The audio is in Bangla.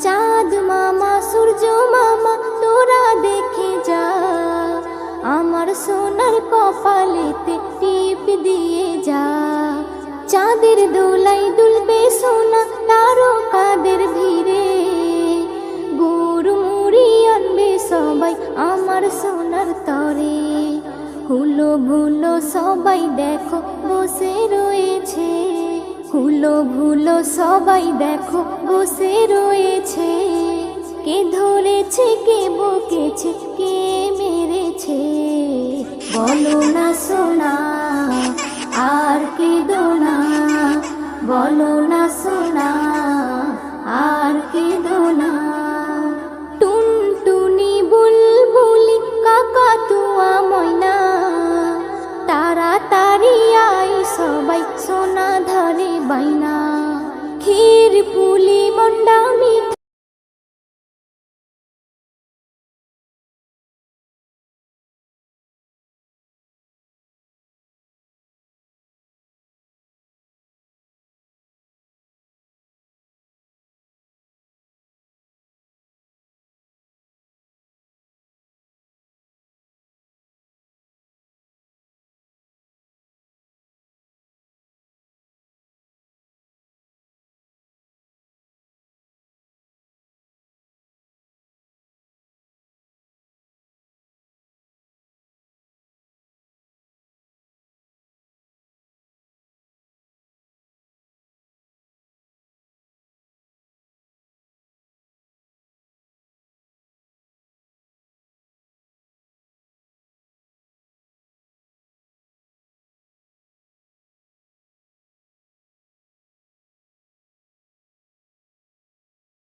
চাঁদ মামা সূর্য মামা তোরা দেখে যা, আমার সোনার কপালেতে টিপ দিয়ে যা। চাঁদের দোলাই দুলবে সোনা তারকাদের ভিড়ে, গুড় মুড়ি আনবে সবাই আমার সোনার তরে। হুলো ভুলো সবাই দেখো বসে রয়েছে, হুলো ভুলো সবাই দেখো বসে রয়েছে। কে ধরেছে কে বকেছে কে মেরেছে, বলো না সোনা।